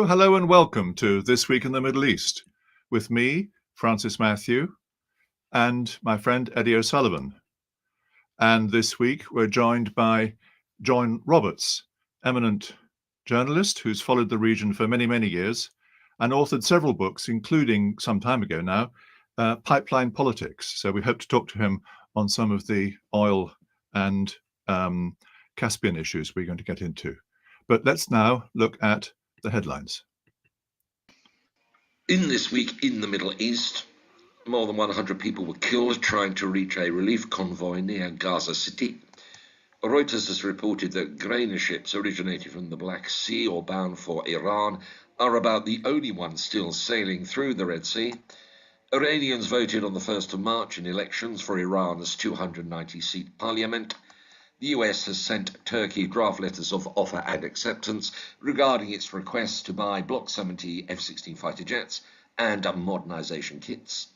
Hello and welcome to This Week in the Middle East with me, Francis Matthew, and my friend Eddie O'Sullivan. And this week we're joined by John Roberts, eminent journalist who's followed the region for many, many years and authored several books, including some time ago now, Pipeline Politics. So we hope to talk to him on some of the oil and Caspian issues we're going to get into. But let's now look at the headlines. In This Week in the Middle East, more than 100 people were killed trying to reach a relief convoy near Gaza City. Reuters has reported that grain ships originating from the Black Sea or bound for Iran are about the only ones still sailing through the Red Sea. Iranians voted on the 1st of March in elections for Iran's 290-seat parliament. The US has sent Turkey draft letters of offer and acceptance regarding its request to buy Block 70 F-16 fighter jets and modernization kits.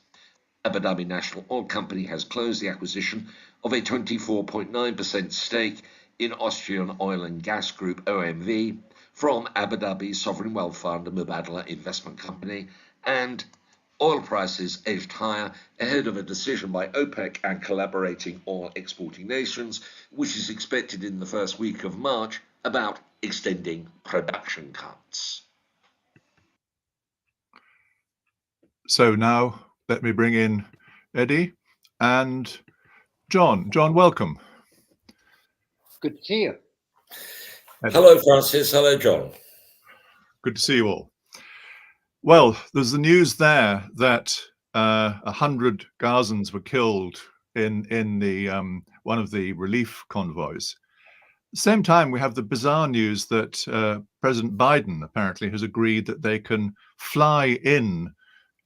Abu Dhabi National Oil Company has closed the acquisition of a 24.9% stake in Austrian oil and gas group OMV from Abu Dhabi Sovereign Wealth Fund Mubadala Investment Company, and oil prices edged higher ahead of a decision by OPEC and collaborating oil exporting nations, which is expected in the first week of March, about extending production cuts. So now let me bring in Eddie and John. John, welcome. Good to see you. Hello, Francis. Hello, John. Good to see you all. Well, there's the news there that 100 Gazans were killed in the one of the relief convoys. At the same time, we have the bizarre news that President Biden apparently has agreed that they can fly in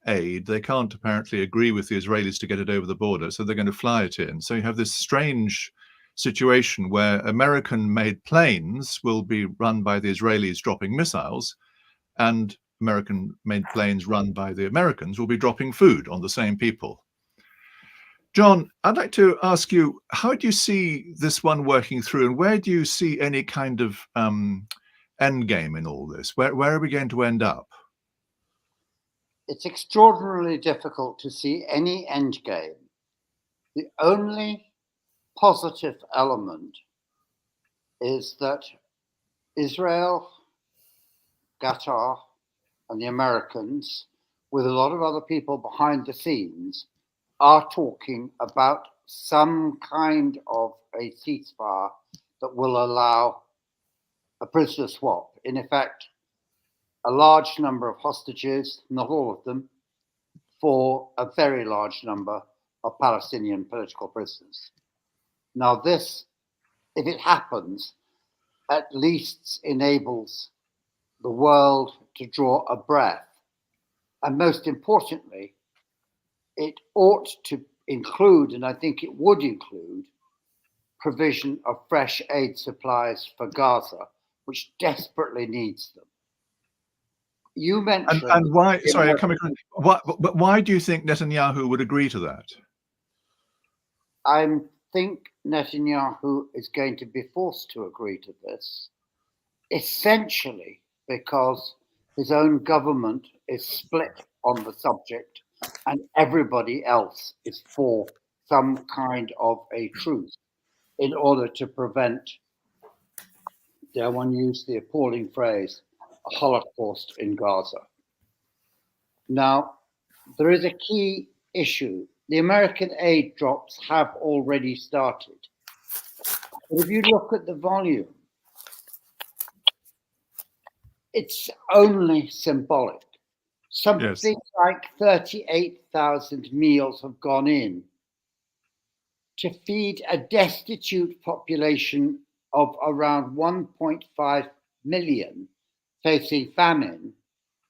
aid. They can't apparently agree with the Israelis to get it over the border, so they're going to fly it in. So you have this strange situation where American-made planes will be run by the Israelis dropping missiles, and American-made planes run by the Americans will be dropping food on the same people. John, I'd like to ask you, how do you see this one working through, and where do you see any kind of end game in all this? Where are we going to end up? It's extraordinarily difficult to see any end game. The only positive element is that Israel, Qatar, and the Americans, with a lot of other people behind the scenes, are talking about some kind of a ceasefire that will allow a prisoner swap. In effect, a large number of hostages, not all of them, for a very large number of Palestinian political prisoners. Now this, if it happens, at least enables the world to draw a breath. And most importantly, it ought to include, and I think it would include, provision of fresh aid supplies for Gaza, which desperately needs them. You mentioned... And why, sorry, but why do you think Netanyahu would agree to that? I think Netanyahu is going to be forced to agree to this, essentially because his own government is split on the subject and everybody else is for some kind of a truce in order to prevent, dare one use the appalling phrase, a Holocaust in Gaza. Now, there is a key issue. The American aid drops have already started. But if you look at the volume, it's only symbolic. Something like 38,000 meals have gone in to feed a destitute population of around 1.5 million facing famine.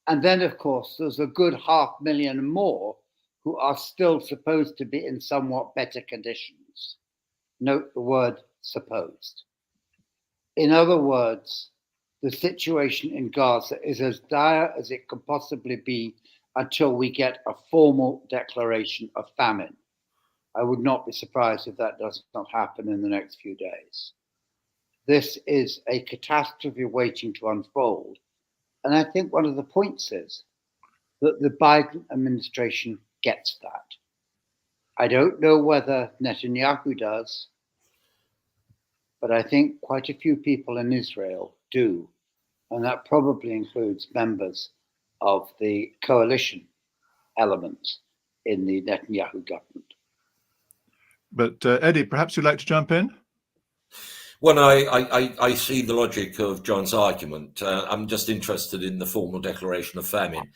And then, of course, there's a good 500,000 more who are still supposed to be in somewhat better conditions. Note the word supposed. In other words, the situation in Gaza is as dire as it can possibly be until we get a formal declaration of famine. I would not be surprised if that does not happen in the next few days. This is a catastrophe waiting to unfold. And I think one of the points is that the Biden administration gets that. I don't know whether Netanyahu does, but I think quite a few people in Israel do. And that probably includes members of the coalition elements in the Netanyahu government. But Eddie, perhaps you'd like to jump in? Well, I see the logic of John's argument. I'm just interested in the formal declaration of famine.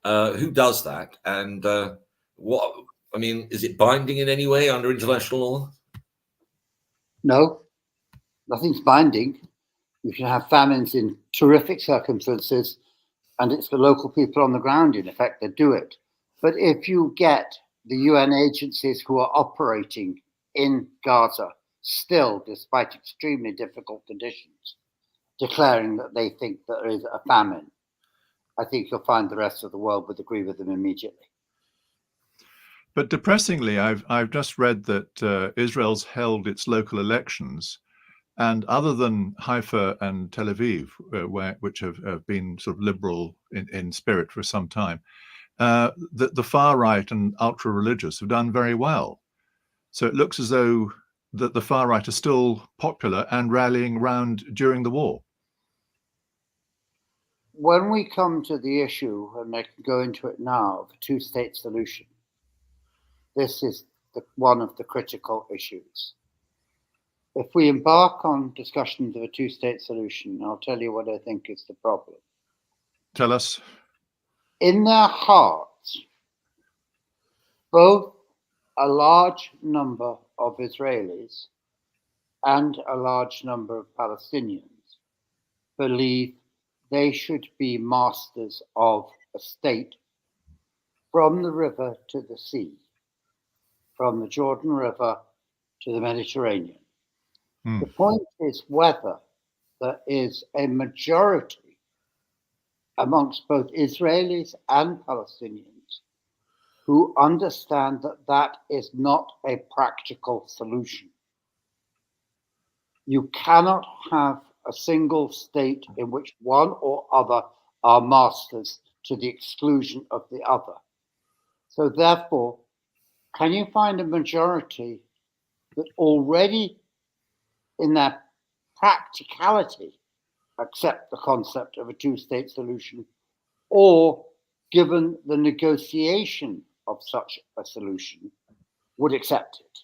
Who does that? And is it binding in any way under international law? No, nothing's binding. You can have famines in terrific circumstances, and it's the local people on the ground, in effect, that do it. But if you get the UN agencies who are operating in Gaza still, despite extremely difficult conditions, declaring that they think there is a famine, I think you'll find the rest of the world would agree with them immediately. But depressingly, I've just read that Israel's held its local elections, and other than Haifa and Tel Aviv, which have been sort of liberal in spirit for some time, the far right and ultra religious have done very well. So it looks as though the far right are still popular and rallying round during the war. When we come to the issue, and I can go into it now, the two-state solution, this is one of the critical issues. If we embark on discussions of a two-state solution, I'll tell you what I think is the problem. Tell us. In their hearts, both a large number of Israelis and a large number of Palestinians believe they should be masters of a state from the river to the sea, from the Jordan River to the Mediterranean. The point is whether there is a majority amongst both Israelis and Palestinians who understand that that is not a practical solution. You cannot have a single state in which one or other are masters to the exclusion of the other. So therefore, can you find a majority that already in their practicality accept the concept of a two-state solution, or given the negotiation of such a solution, would accept it?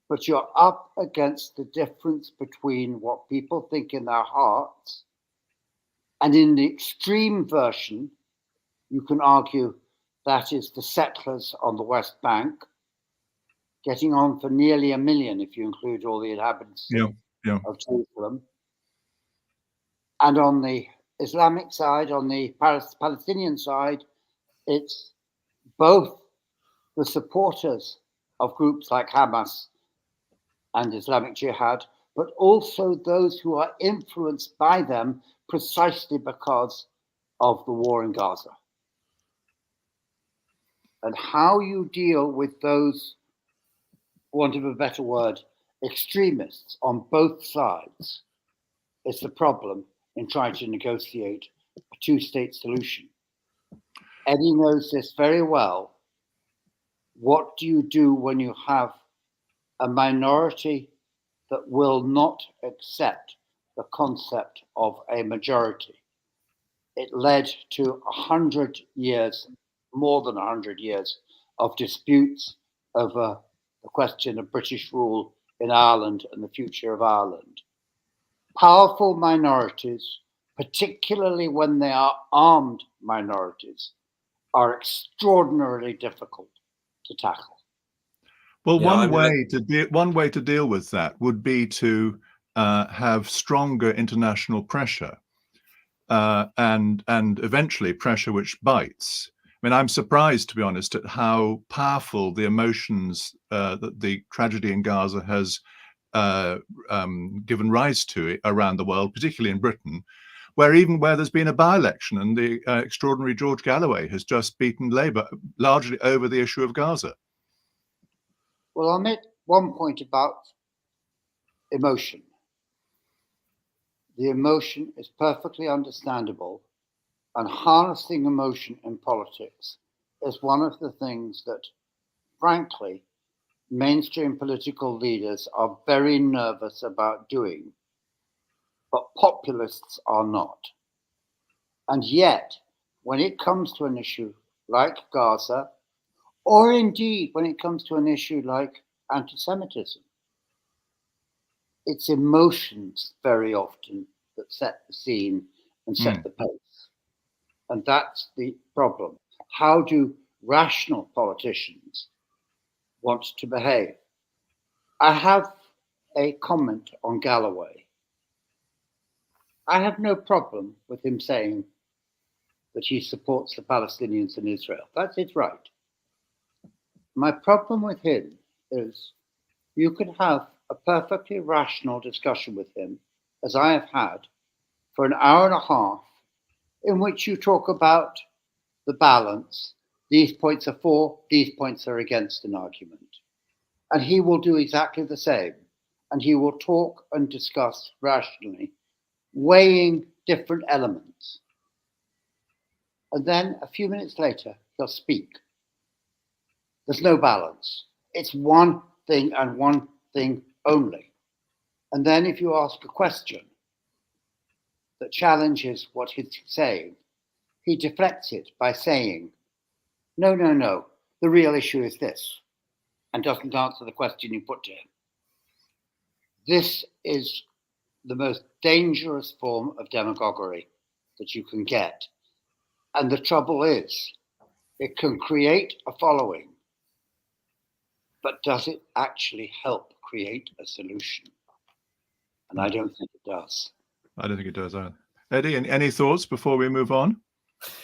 But you're up against the difference between what people think in their hearts, and in the extreme version, you can argue that is the settlers on the West Bank, getting on for nearly 1 million if you include all the inhabitants of Jerusalem. And on the Islamic side, on the Palestinian side, it's both the supporters of groups like Hamas and Islamic Jihad, but also those who are influenced by them precisely because of the war in Gaza. And how you deal with those, for want of a better word, extremists on both sides is the problem in trying to negotiate a two-state solution. Eddie knows this very well. What do you do when you have a minority that will not accept the concept of a majority? It led to 100 years, more than 100 years, of disputes over the question of British rule in Ireland and the future of Ireland. Powerful minorities, particularly when they are armed minorities, are extraordinarily difficult to tackle. Well, one way to deal with that would be to have stronger international pressure. and eventually pressure which bites. I mean, I'm surprised, to be honest, at how powerful the emotions that the tragedy in Gaza has given rise to around the world, particularly in Britain, where there's been a by-election and the extraordinary George Galloway has just beaten Labour largely over the issue of Gaza. Well, I'll make one point about emotion. The emotion is perfectly understandable, and harnessing emotion in politics is one of the things that, frankly, mainstream political leaders are very nervous about doing, but populists are not. And yet, when it comes to an issue like Gaza, or indeed when it comes to an issue like anti-Semitism, it's emotions very often that set the scene and set the pace. And that's the problem. How do rational politicians want to behave? I have a comment on Galloway. I have no problem with him saying that he supports the Palestinians in Israel. That's his right. My problem with him is you could have a perfectly rational discussion with him, as I have had, for an hour and a half, in which you talk about the balance. These points are for, these points are against an argument. And he will do exactly the same. And he will talk and discuss rationally, weighing different elements. And then a few minutes later, he'll speak. There's no balance. It's one thing and one thing only. And then if you ask a question that challenges what he's saying, he deflects it by saying, no, the real issue is this, and doesn't answer the question you put to him. This is the most dangerous form of demagoguery that you can get. And the trouble is, it can create a following, but does it actually help create a solution? And I don't think it does. I don't think it does either. Eddie, any thoughts before we move on?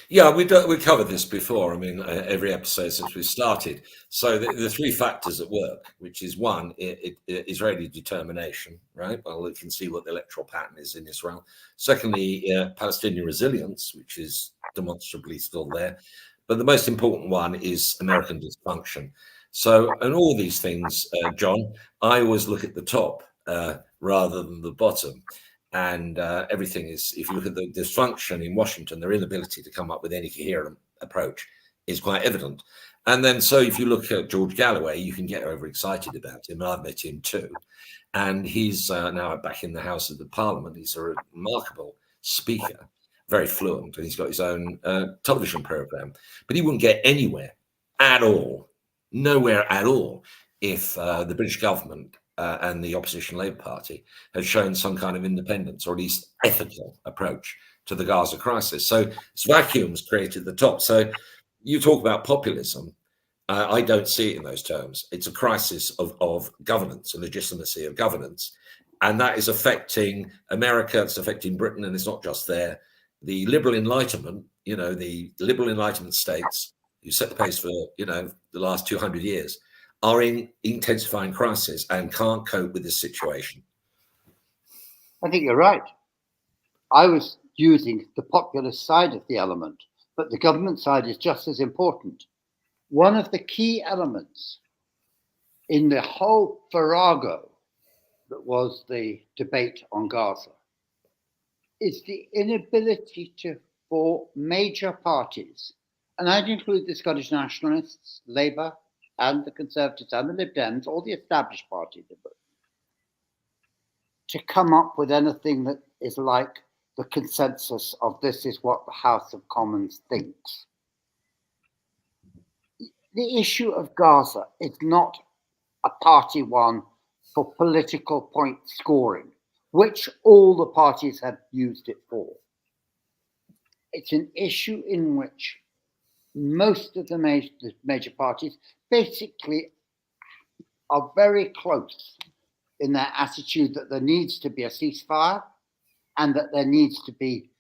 Yeah, we covered this before. I mean, every episode since we started. So the three factors at work, which is one, Israeli determination, right? Well, we can see what the electoral pattern is in Israel. Secondly, Palestinian resilience, which is demonstrably still there. But the most important one is American dysfunction. So, and all these things, John, I always look at the top rather than the bottom. And everything is, if you look at the dysfunction in Washington, their inability to come up with any coherent approach is quite evident. And then, so if you look at George Galloway, you can get overexcited about him. I've met him too. And he's now back in the House of the Parliament. He's a remarkable speaker, very fluent, and he's got his own television program. But he wouldn't get anywhere at all, nowhere at all, if the British government and the opposition Labour Party has shown some kind of independence or at least ethical approach to the Gaza crisis. So this vacuum's created at the top. So you talk about populism. I don't see it in those terms. It's a crisis of governance and legitimacy of governance. And that is affecting America, it's affecting Britain, and it's not just there. The liberal enlightenment, the liberal enlightenment states who set the pace for, the last 200 years, are in intensifying crisis and can't cope with this situation. I think you're right. I was using the populist side of the element, but the government side is just as important. One of the key elements in the whole farrago that was the debate on Gaza is the inability for major parties, and I'd include the Scottish Nationalists, Labour, and the Conservatives and the Lib Dems, all the established parties in Britain, to come up with anything that is like the consensus of this is what the House of Commons thinks. The issue of Gaza is not a party one for political point scoring, which all the parties have used it for. It's an issue in which most of the major parties basically are very close in their attitude that there needs to be a ceasefire and that there needs to be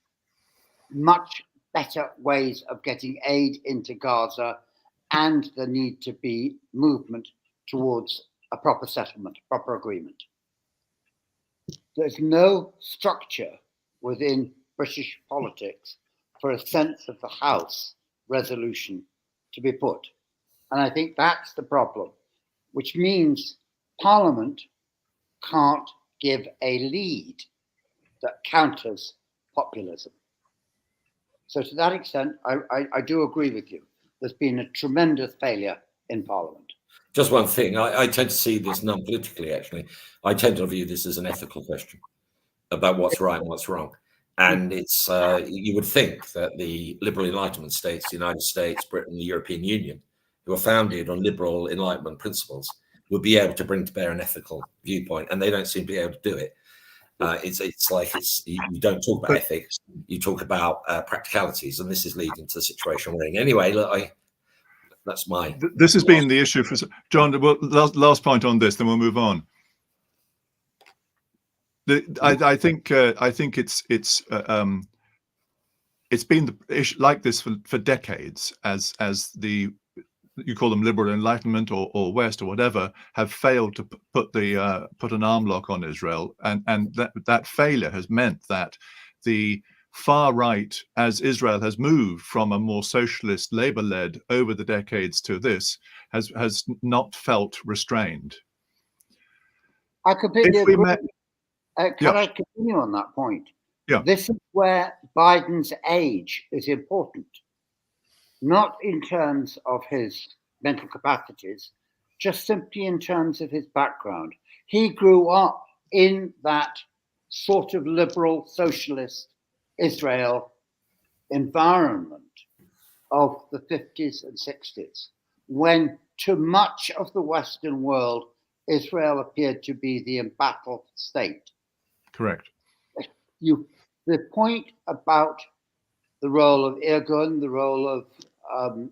much better ways of getting aid into Gaza and the need to be movement towards a proper settlement, proper agreement. There's no structure within British politics for a sense of the House resolution to be put. And I think that's the problem, which means Parliament can't give a lead that counters populism. So to that extent, I do agree with you. There's been a tremendous failure in Parliament. Just one thing, I tend to see this non-politically, actually. I tend to view this as an ethical question about what's right and what's wrong. And it's you would think that the liberal Enlightenment states, the United States, Britain, the European Union, who are founded on liberal Enlightenment principles, would be able to bring to bear an ethical viewpoint, and they don't seem to be able to do it. It's like you don't talk about ethics, you talk about practicalities, and this is leading to the situation we're in. Anyway, look, that's my. This has been the issue for John. Well, last point on this, then we'll move on. I think it's been the issue like this for decades, as the, you call them liberal Enlightenment or West or whatever, have failed to put an arm lock on Israel, and that failure has meant that the far right, as Israel has moved from a more socialist, labor-led over the decades to this, has not felt restrained. I completely agree. Can I continue on that point? Yeah. This is where Biden's age is important, not in terms of his mental capacities, just simply in terms of his background. He grew up in that sort of liberal socialist Israel environment of the 50s and 60s, when to much of the Western world, Israel appeared to be the embattled state. Correct. The point about the role of Irgun, the role of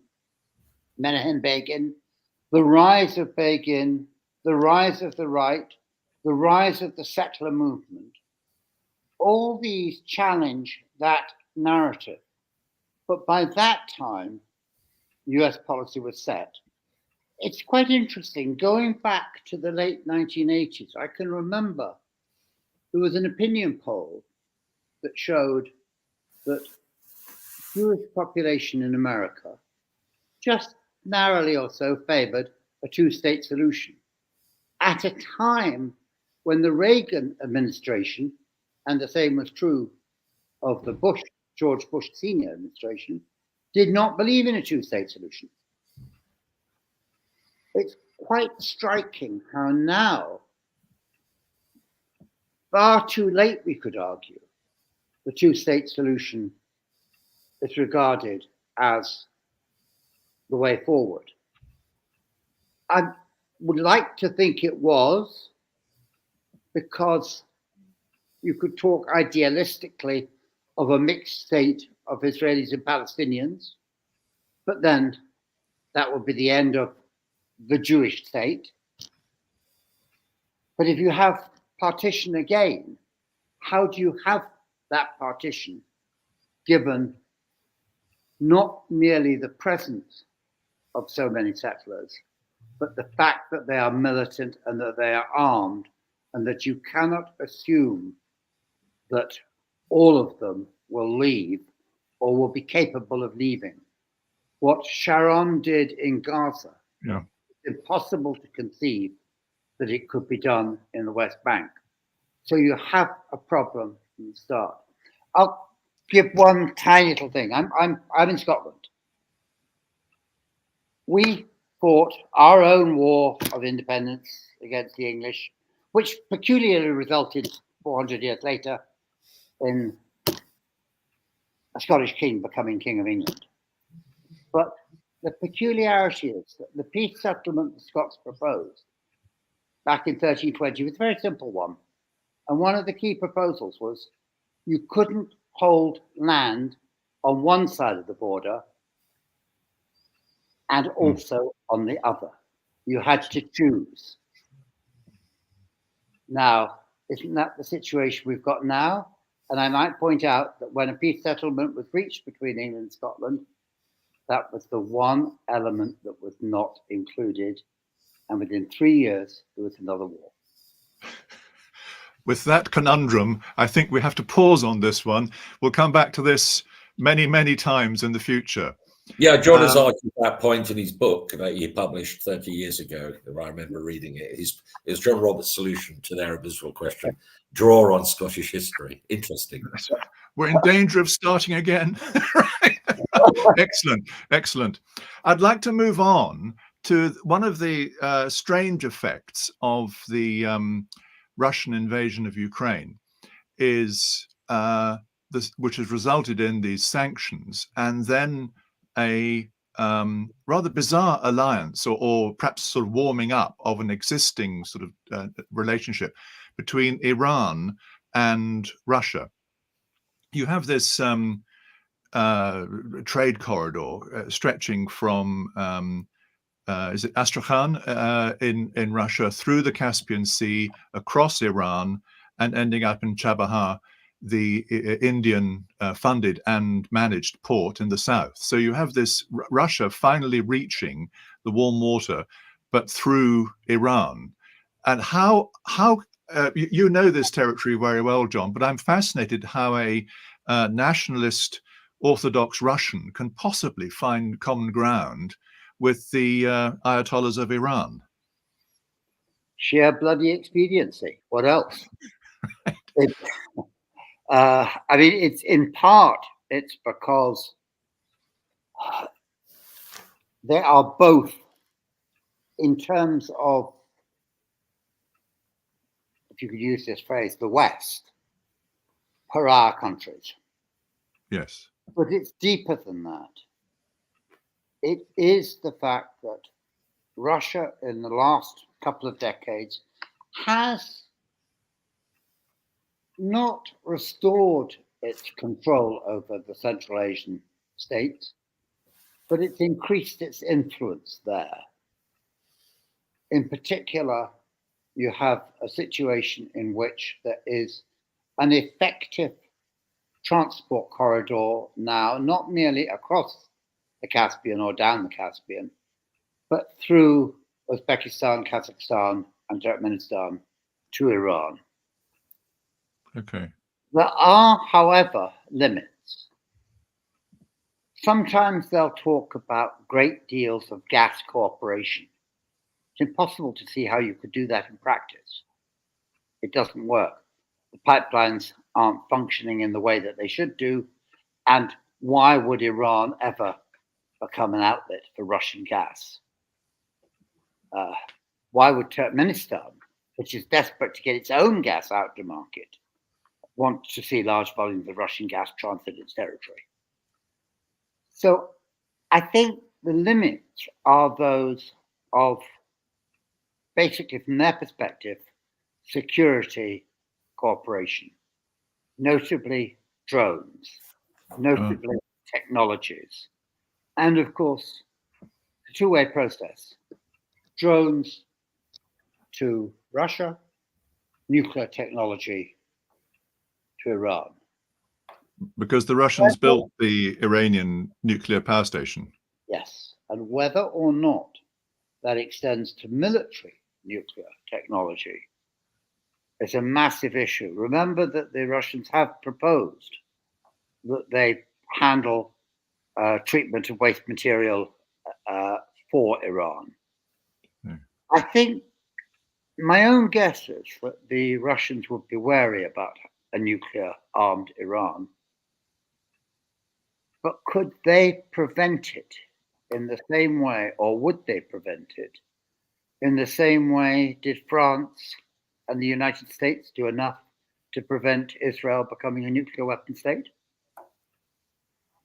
Menachem Begin, the rise of Begin, the rise of the right, the rise of the settler movement, all these challenge that narrative. But by that time, US policy was set. It's quite interesting. Going back to the late 1980s, I can remember there was an opinion poll that showed that Jewish population in America just narrowly or so favored a two-state solution at a time when the Reagan administration, and the same was true of the George Bush Senior administration, did not believe in a two-state solution. It's quite striking how now, far too late, we could argue, the two-state solution is regarded as the way forward. I would like to think it was, because you could talk idealistically of a mixed state of Israelis and Palestinians, but then that would be the end of the Jewish state. But if you have partition again, how do you have that partition given not merely the presence of so many settlers, but the fact that they are militant and that they are armed, and that you cannot assume that all of them will leave or will be capable of leaving? What Sharon did in Gaza, yeah, it's impossible to conceive that it could be done in the West Bank. So you have a problem from the start. I'll give one tiny little thing. I'm in Scotland. We fought our own war of independence against the English, which peculiarly resulted 400 years later in a Scottish king becoming King of England. But the peculiarity is that the peace settlement the Scots proposed back in 1320 was a very simple one. And one of the key proposals was you couldn't hold land on one side of the border and also on the other. You had to choose. Now, isn't that the situation we've got now? And I might point out that when a peace settlement was reached between England and Scotland, that was the one element that was not included. And within 3 years, there was another war. With that conundrum, I think we have to pause on this one. We'll come back to this many, many times in the future. Yeah, John has argued that point in his book that he published 30 years ago. If I remember reading it. It's John Roberts' solution to the Arab-Israel question. Draw on Scottish history. Interesting. We're in danger of starting again. Excellent, excellent. I'd like to move on to one of the strange effects of the Russian invasion of Ukraine, is which has resulted in these sanctions, and then a rather bizarre alliance, or perhaps sort of warming up of an existing sort of relationship between Iran and Russia. You have this trade corridor stretching from is it Astrakhan in Russia, through the Caspian Sea, across Iran, and ending up in Chabahar, the Indian funded and managed port in the south. So you have this Russia finally reaching the warm water, but through Iran. And how you know this territory very well, John, but I'm fascinated how a nationalist Orthodox Russian can possibly find common ground with the Ayatollahs of Iran. Sheer bloody expediency. What else? I mean, it's in part, it's because they are both, in terms of, if you could use this phrase, the West, pariah countries. Yes. But it's deeper than that. It is the fact that Russia in the last couple of decades has not restored its control over the Central Asian states, but it's increased its influence there. In particular, you have a situation in which there is an effective transport corridor now, not merely across the Caspian or down the Caspian, but through Uzbekistan, Kazakhstan, and Turkmenistan to Iran. Okay. There are, however, limits. Sometimes they'll talk about great deals of gas cooperation. It's impossible to see how you could do that in practice. It doesn't work. The pipelines aren't functioning in the way that they should do. And why would Iran ever become an outlet for Russian gas? Why would Turkmenistan, which is desperate to get its own gas out to market, want to see large volumes of Russian gas transit its territory? So I think the limits are those of, basically from their perspective, security cooperation, notably drones, notably technologies, and of course, a two-way process. Drones to Russia, nuclear technology to Iran. Because the Russians built the Iranian nuclear power station. Yes, and whether or not that extends to military nuclear technology is a massive issue. Remember that the Russians have proposed that they handle treatment of waste material for Iran. Yeah. I think my own guess is that the Russians would be wary about a nuclear-armed Iran. But could they prevent it in the same way, or would they prevent it in the same way? Did France and the United States do enough to prevent Israel becoming a nuclear weapon state?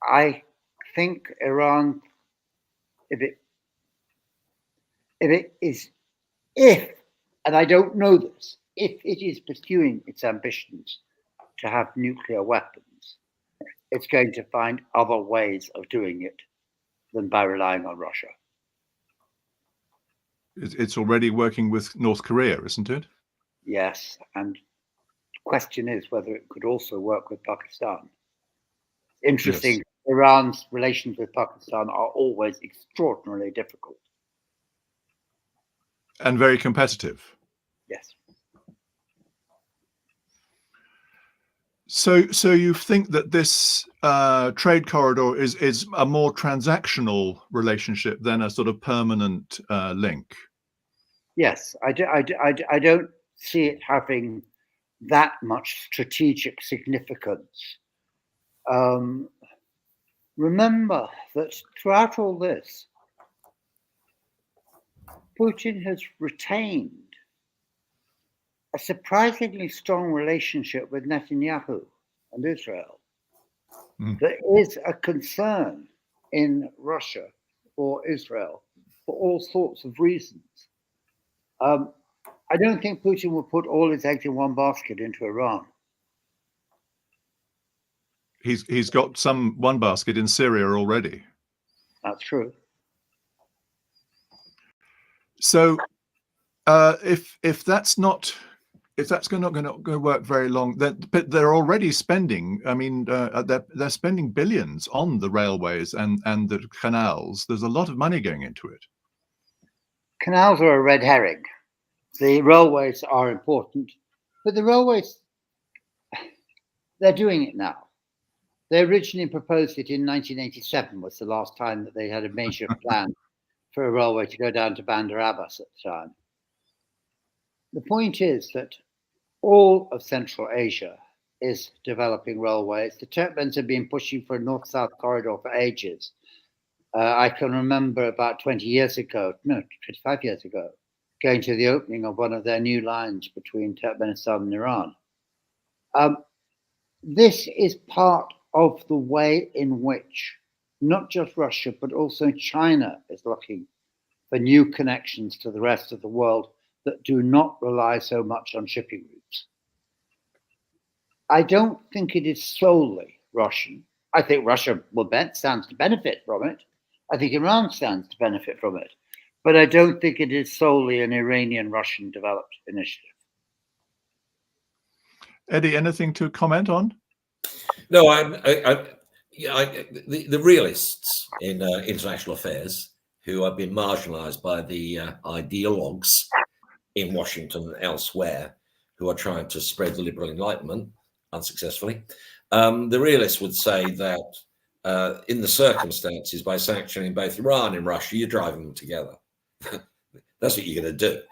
I think Iran, if, and I don't know this, if it is pursuing its ambitions to have nuclear weapons, it's going to find other ways of doing it than by relying on Russia. It's already working with North Korea, isn't it? Yes, and question is whether it could also work with Pakistan. Interesting. Yes. Iran's relations with Pakistan are always extraordinarily difficult. And very competitive. Yes. So you think that this trade corridor is a more transactional relationship than a sort of permanent link? Yes, I don't see it having that much strategic significance. Remember that throughout all this, Putin has retained a surprisingly strong relationship with Netanyahu and Israel. There is a concern in Russia for Israel for all sorts of reasons. I don't think Putin will put all his eggs in one basket into Iran. He's got one basket in Syria already. That's true. So if that's not going to work very long, but they're already spending. I mean, they're spending billions on the railways and the canals. There's a lot of money going into it. Canals are a red herring. The railways are important, but the railways, they're doing it now. They originally proposed it in 1987, was the last time that they had a major plan for a railway to go down to Bandar Abbas at the time. The point is that all of Central Asia is developing railways. The Turkmens have been pushing for a north-south corridor for ages. I can remember about 25 years ago, going to the opening of one of their new lines between Turkmenistan and Iran. This is part of the way in which not just Russia, but also China is looking for new connections to the rest of the world that do not rely so much on shipping routes. I don't think it is solely Russian. I think Russia stands to benefit from it. I think Iran stands to benefit from it. But I don't think it is solely an Iranian-Russian developed initiative. Eddie, anything to comment on? No, the realists in international affairs who have been marginalized by the ideologues in Washington and elsewhere who are trying to spread the liberal enlightenment unsuccessfully. The realists would say that in the circumstances, by sanctioning both Iran and Russia, you're driving them together. That's what you're going to do.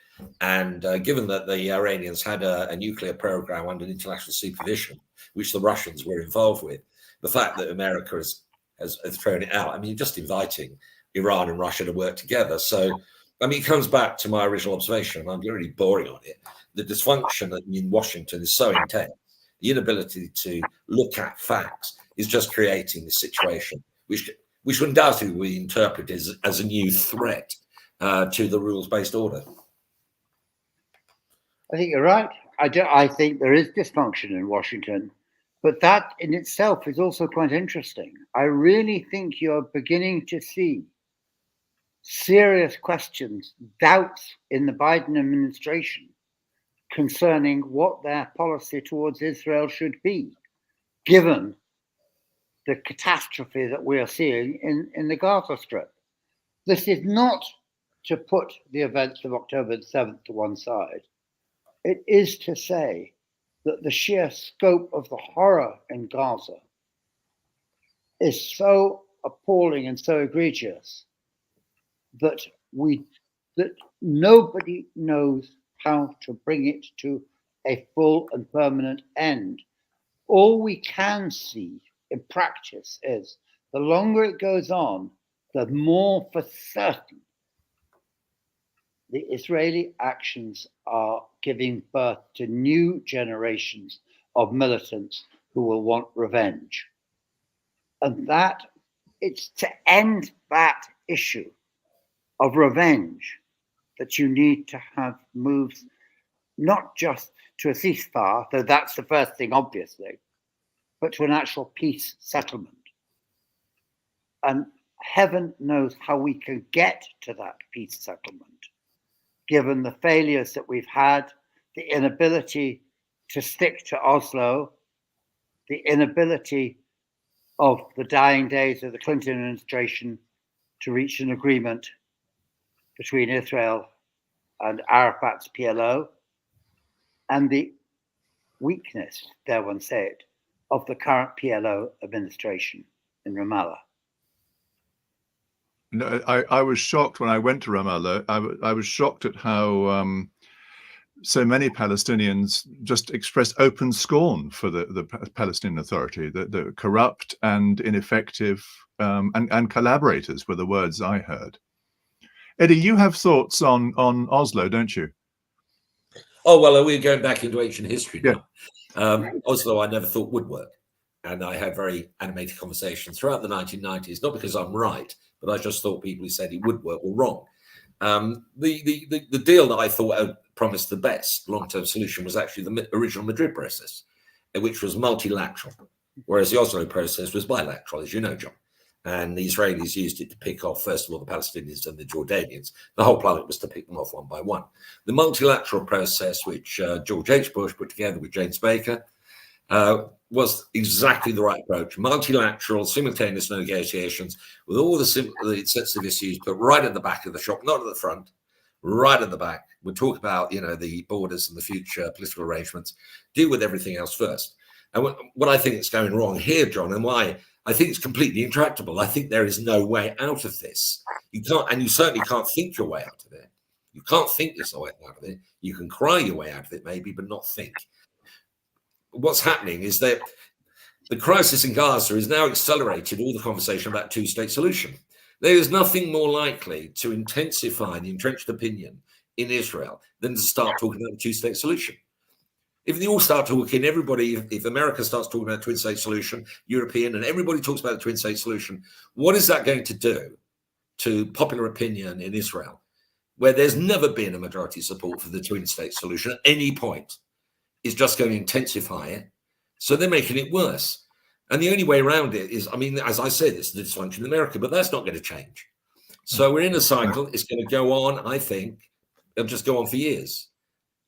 And given that the Iranians had a nuclear program under international supervision, which the Russians were involved with, the fact that America has thrown it out, I mean, you're just inviting Iran and Russia to work together. So, I mean, it comes back to my original observation, and I'm really boring on it. The dysfunction in Washington is so intense. The inability to look at facts is just creating this situation, which undoubtedly we interpret as a new threat to the rules-based order. I think you're right. I think there is dysfunction in Washington, but that in itself is also quite interesting. I really think you're beginning to see serious questions, doubts in the Biden administration concerning what their policy towards Israel should be, given the catastrophe that we are seeing in the Gaza Strip. This is not to put the events of October the 7th to one side. It is to say that the sheer scope of the horror in Gaza is so appalling and so egregious that nobody knows how to bring it to a full and permanent end. All we can see in practice is the longer it goes on, the more for certain the Israeli actions are giving birth to new generations of militants who will want revenge. And that it's to end that issue of revenge that you need to have moves not just to a ceasefire, though that's the first thing, obviously, but to an actual peace settlement. And heaven knows how we can get to that peace settlement, given the failures that we've had, the inability to stick to Oslo, the inability of the dying days of the Clinton administration to reach an agreement between Israel and Arafat's PLO, and the weakness, dare one say it, of the current PLO administration in Ramallah. No, I was shocked when I went to Ramallah. I was shocked at how so many Palestinians just expressed open scorn for the Palestinian Authority, the corrupt and ineffective and collaborators were the words I heard. Eddie, you have thoughts on Oslo, don't you? Oh, well, we're going back into ancient history now. Yeah. Oslo, I never thought would work. And I had very animated conversations throughout the 1990s, not because I'm right, but I just thought people who said it would work were wrong. The deal that I thought promised the best long-term solution was actually the original Madrid process, which was multilateral, whereas the Oslo process was bilateral, as you know, John. And the Israelis used it to pick off, first of all, the Palestinians and the Jordanians. The whole plan was to pick them off one by one. The multilateral process, which George H. Bush put together with James Baker, was exactly the right approach. Multilateral, simultaneous negotiations with all the sensitive issues, but right at the back of the shop, not at the front, right at the back. We'll talk about, the borders and the future political arrangements, deal with everything else first. And what I think is going wrong here, John, and why I think it's completely intractable. I think there is no way out of this. You can't, and you certainly can't think your way out of it. You can't think your way out of it. You can cry your way out of it, maybe, but not think. What's happening is that the crisis in Gaza has now accelerated all the conversation about two-state solution. There is nothing more likely to intensify the entrenched opinion in Israel than to start talking about the two-state solution. If they all start talking, everybody, if America starts talking about a twin-state solution, European, and everybody talks about a twin-state solution, what is that going to do to popular opinion in Israel, where there's never been a majority support for the twin-state solution at any point? Is just going to intensify it. So they're making it worse. And the only way around it is, as I said, it's the dysfunction in America, but that's not going to change. So we're in a cycle. It's going to go on, I think. It'll just go on for years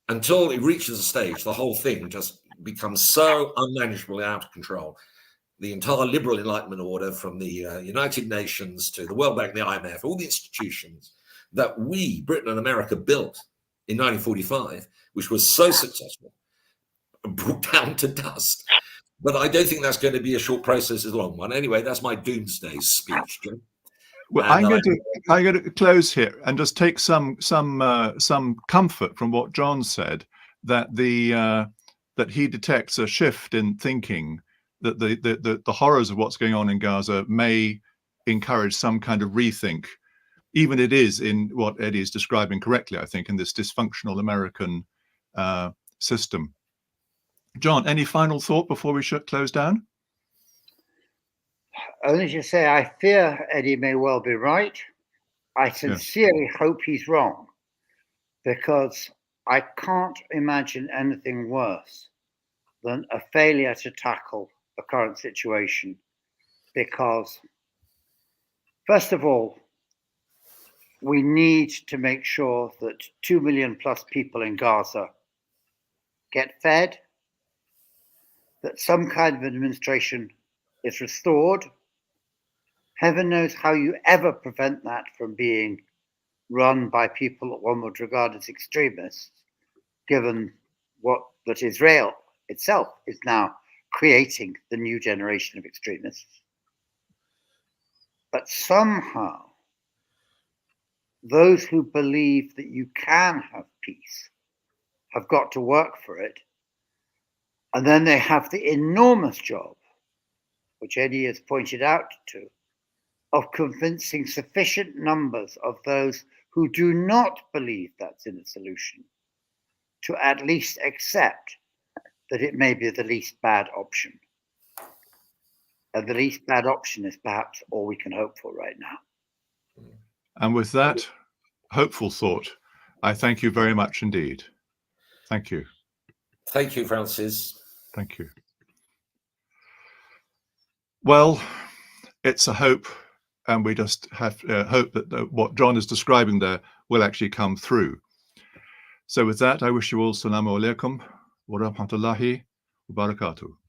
until it reaches a stage, the whole thing just becomes so unmanageable and out of control. The entire liberal Enlightenment order, from the United Nations to the World Bank, the IMF, all the institutions that we, Britain and America, built in 1945, which was so successful, brought down to dust. But I don't think that's going to be a short process, it's a long one. Anyway, that's my doomsday speech, Jim. Well, I'm going to close here and just take some comfort from what John said, that that he detects a shift in thinking, that the horrors of what's going on in Gaza may encourage some kind of rethink, even it is in what Eddie is describing correctly, I think, in this dysfunctional American system. John, any final thought before we should close down? Only to say, I fear Eddie may well be right. I sincerely hope he's wrong, because I can't imagine anything worse than a failure to tackle the current situation. Because, first of all, we need to make sure that 2 million plus people in Gaza get fed, that some kind of administration is restored. Heaven knows how you ever prevent that from being run by people that one would regard as extremists, given that Israel itself is now creating the new generation of extremists. But somehow, those who believe that you can have peace have got to work for it. And then they have the enormous job, which Eddie has pointed out to, of convincing sufficient numbers of those who do not believe that's in a solution to at least accept that it may be the least bad option. And the least bad option is perhaps all we can hope for right now. And with that hopeful thought, I thank you very much indeed. Thank you. Thank you, Francis. Thank you. Well, it's a hope, and we just have hope that what John is describing there will actually come through. So with that, I wish you all Assalamu alaikum. wa rahmatullahi wa barakatuh.